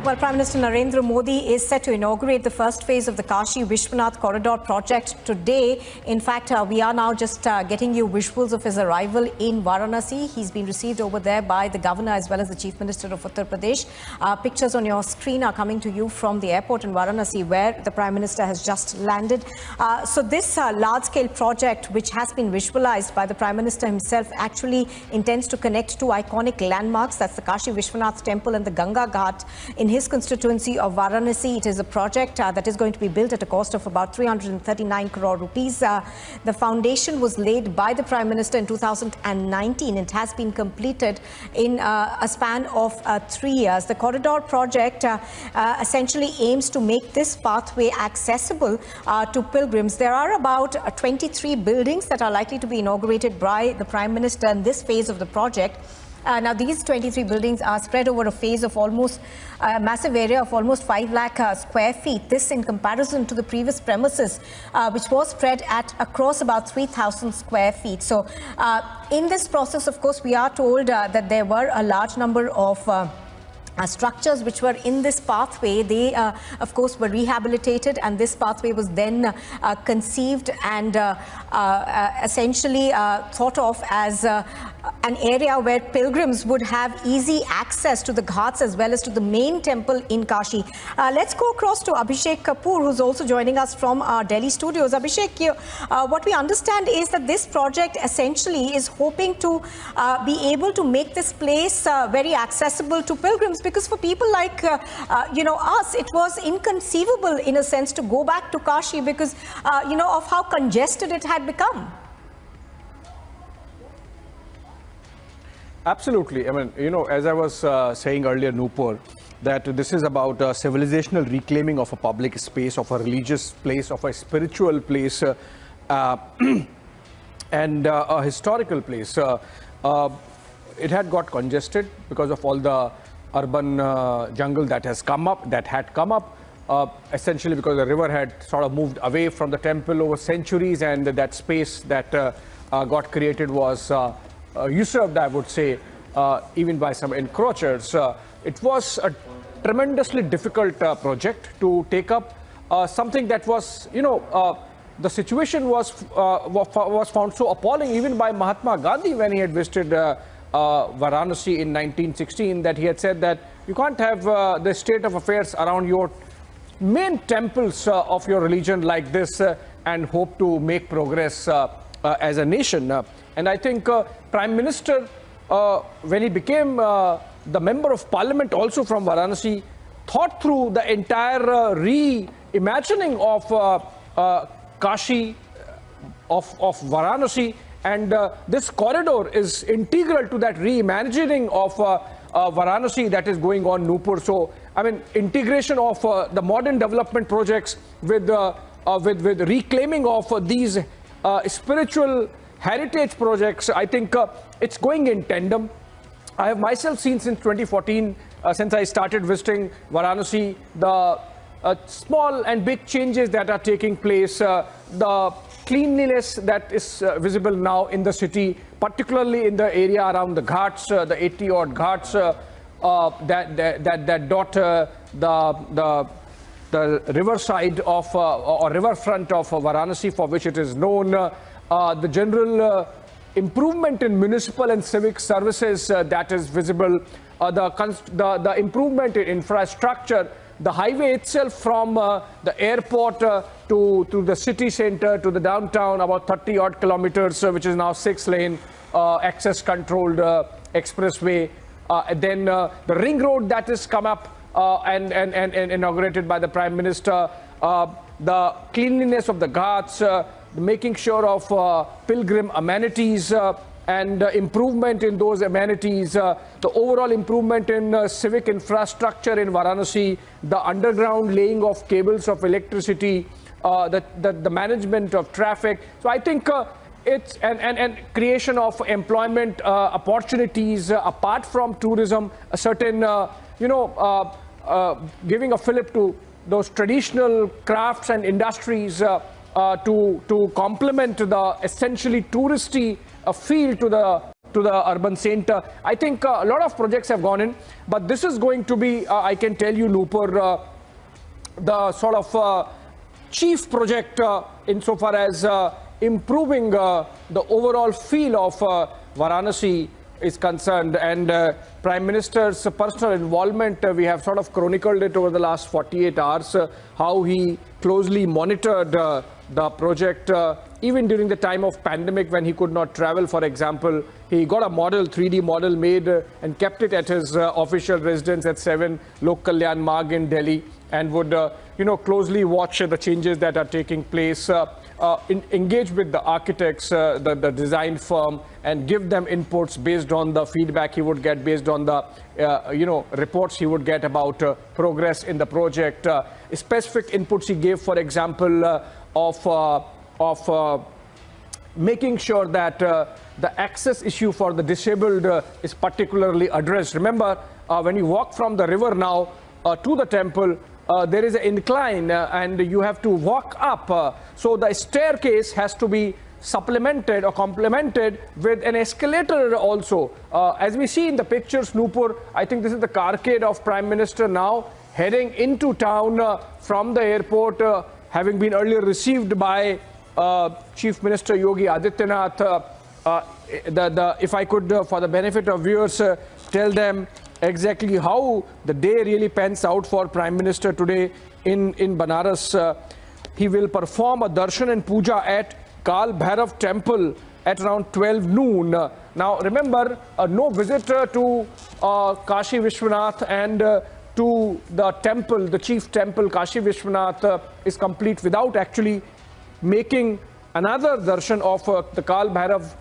Well, Prime Minister Narendra Modi is set to inaugurate the first phase of the Kashi Vishwanath Corridor project today. In fact, we are now just getting you visuals of his arrival in Varanasi. He's been received over there by the governor as well as the Chief Minister of Uttar Pradesh. Pictures on your screen are coming to you from the airport in Varanasi where the Prime Minister has just landed. So this large-scale project, which has been visualized by the Prime Minister himself, actually intends to connect two iconic landmarks. That's the Kashi Vishwanath Temple and the Ganga Ghat in his constituency of Varanasi. It is a project that is going to be built at a cost of about 339 crore rupees. The foundation was laid by the Prime Minister in 2019. It has been completed in a span of 3 years. The corridor project essentially aims to make this pathway accessible to pilgrims. There are about 23 buildings that are likely to be inaugurated by the Prime Minister in this phase of the project. Now, these 23 buildings are spread over a phase of almost a massive area of almost 5 lakh square feet. This in comparison to the previous premises, which was spread at across about 3,000 square feet. So in this process, of course, we are told that there were a large number of structures which were in this pathway. They of course were rehabilitated, and this pathway was then conceived and essentially thought of as an area where pilgrims would have easy access to the ghats as well as to the main temple in Kashi. Let's go across to Abhishek Kapoor, who's also joining us from our Delhi studios. Abhishek, what we understand is that this project essentially is hoping to be able to make this place very accessible to pilgrims, because for people like us, it was inconceivable in a sense to go back to Kashi because of how congested it had become. Absolutely. I mean, as I was saying earlier, Nupur, that this is about civilizational reclaiming of a public space, of a religious place, of a spiritual place, and a historical place. It had got congested because of all the urban jungle that had come up, essentially because the river had sort of moved away from the temple over centuries, and that space that got created was usurped, I would say, even by some encroachers. It was a tremendously difficult project to take up, something that was, the situation was found so appalling even by Mahatma Gandhi when he had visited Varanasi in 1916, that he had said that you can't have the state of affairs around your main temples of your religion like this and hope to make progress as a nation. And I think Prime Minister, when he became the Member of Parliament also from Varanasi, thought through the entire reimagining of Kashi, of Varanasi, and this corridor is integral to that reimagining of Varanasi that is going on, Nupur. So, I mean, integration of the modern development projects with reclaiming of these spiritual heritage projects, I think it's going in tandem. I have myself seen since 2014, since I started visiting Varanasi, the small and big changes that are taking place, the cleanliness that is visible now in the city, particularly in the area around the ghats, the 80-odd ghats that dot the riverside of or riverfront of Varanasi, for which it is known. The general improvement in municipal and civic services that is visible, the improvement in infrastructure, the highway itself from the airport to the city center to the downtown, about 30-odd kilometers, which is now 6-lane access controlled expressway. Then the ring road that has come up and inaugurated by the Prime Minister, the cleanliness of the ghats, making sure of pilgrim amenities and improvement in those amenities, the overall improvement in civic infrastructure in Varanasi, the underground laying of cables of electricity, the management of traffic. So I think it's and creation of employment opportunities apart from tourism, a certain giving a fillip to those traditional crafts and industries to complement the essentially touristy feel to the to the urban centre. I think a lot of projects have gone in, but this is going to be, I can tell you, Nupur, the sort of chief project insofar as improving the overall feel of Varanasi is concerned, and Prime Minister's personal involvement, we have sort of chronicled it over the last 48 hours, how he closely monitored the project, even during the time of pandemic when he could not travel, for example. He got a model, 3D model made and kept it at his official residence at 7 Lok Kalyan Marg in Delhi, and would closely watch the changes that are taking place, engage with the architects, the design firm, and give them inputs based on the feedback he would get, based on the reports he would get about progress in the project. Specific inputs he gave, for example, of making sure that the access issue for the disabled is particularly addressed. Remember, when you walk from the river now to the temple, there is an incline and you have to walk up. So the staircase has to be supplemented or complemented with an escalator also. As we see in the pictures, Nupur, I think this is the carcade of Prime Minister now heading into town from the airport, having been earlier received by Chief Minister Yogi Adityanath. If I could, for the benefit of viewers, tell them exactly how the day really pans out for Prime Minister today in Banaras. He will perform a darshan and puja at Kal Bhairav temple at around 12 noon. Now remember, no visitor to Kashi Vishwanath and to the temple, the chief temple Kashi Vishwanath, is complete without actually making another darshan of the Kal Bhairav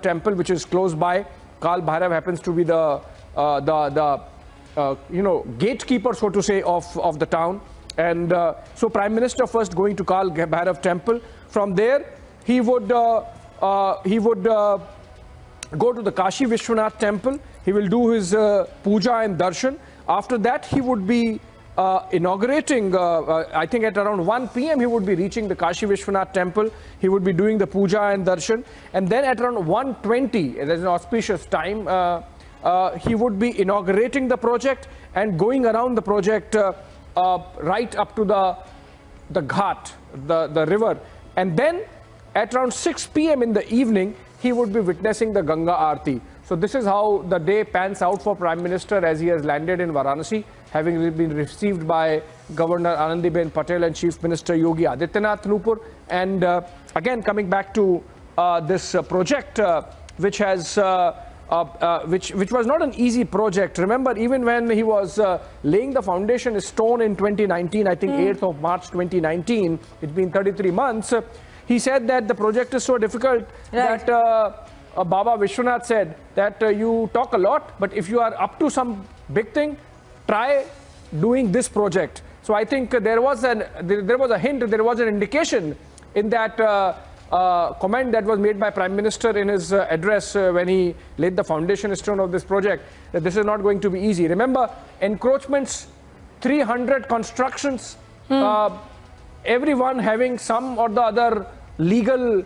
temple, which is close by. Kal Bhairav happens to be the gatekeeper, so to say, of the town. And so Prime Minister first going to Kal Bhairav temple. From there, he would go to the Kashi Vishwanath temple. He will do his puja and darshan. After that, he would be inaugurating, I think at around 1 p.m. he would be reaching the Kashi Vishwanath temple. He would be doing the puja and darshan. And then at around 1:20, there's an auspicious time, he would be inaugurating the project and going around the project right up to the ghat, the river. And then at around 6 p.m. in the evening, he would be witnessing the Ganga Aarti. So this is how the day pans out for Prime Minister as he has landed in Varanasi, having been received by Governor Anandiben Patel and Chief Minister Yogi Adityanath, Nupur. And again, coming back to this project, which has which was not an easy project. Remember, even when he was laying the foundation stone in 2019, I think 8th of March 2019, it's been 33 months, he said that the project is so difficult that Baba Vishwanath said that you talk a lot, but if you are up to some big thing, try doing this project. So I think there was a hint, there was an indication in that comment that was made by Prime Minister in his address when he laid the foundation stone of this project, that this is not going to be easy. Remember, encroachments, 300 constructions, everyone having some or the other legal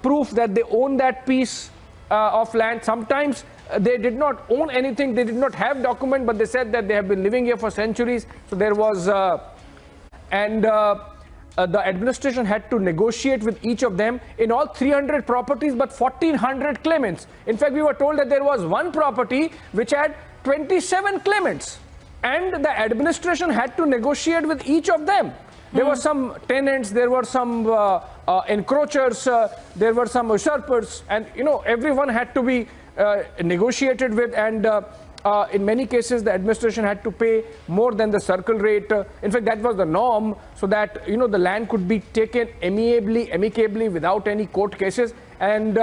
proof that they own that piece of land. Sometimes they did not own anything, they did not have document, but they said that they have been living here for centuries. So there was, the administration had to negotiate with each of them in all 300 properties, but 1,400 claimants. In fact, we were told that there was one property which had 27 claimants, and the administration had to negotiate with each of them. There were some tenants, there were some encroachers, there were some usurpers, and everyone had to be negotiated with, and in many cases the administration had to pay more than the circle rate. In fact, that was the norm, so that the land could be taken amicably without any court cases, and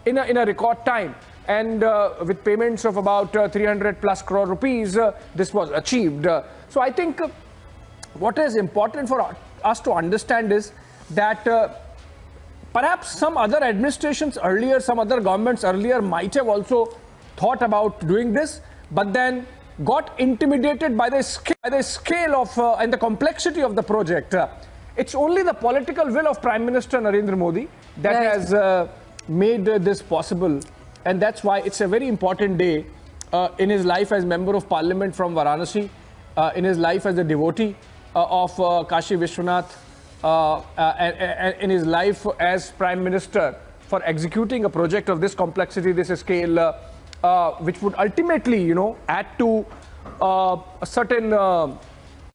in a record time, and with payments of about 300 plus crore rupees, this was achieved. So I think what is important for us to understand is that perhaps some other administrations earlier, some other governments earlier might have also thought about doing this, but then got intimidated by the scale of and the complexity of the project. It's only the political will of Prime Minister Narendra Modi that has made this possible. And that's why it's a very important day in his life as Member of Parliament from Varanasi, in his life as a devotee of Kashi Vishwanath, and in his life as Prime Minister for executing a project of this complexity, this scale, which would ultimately, add to a certain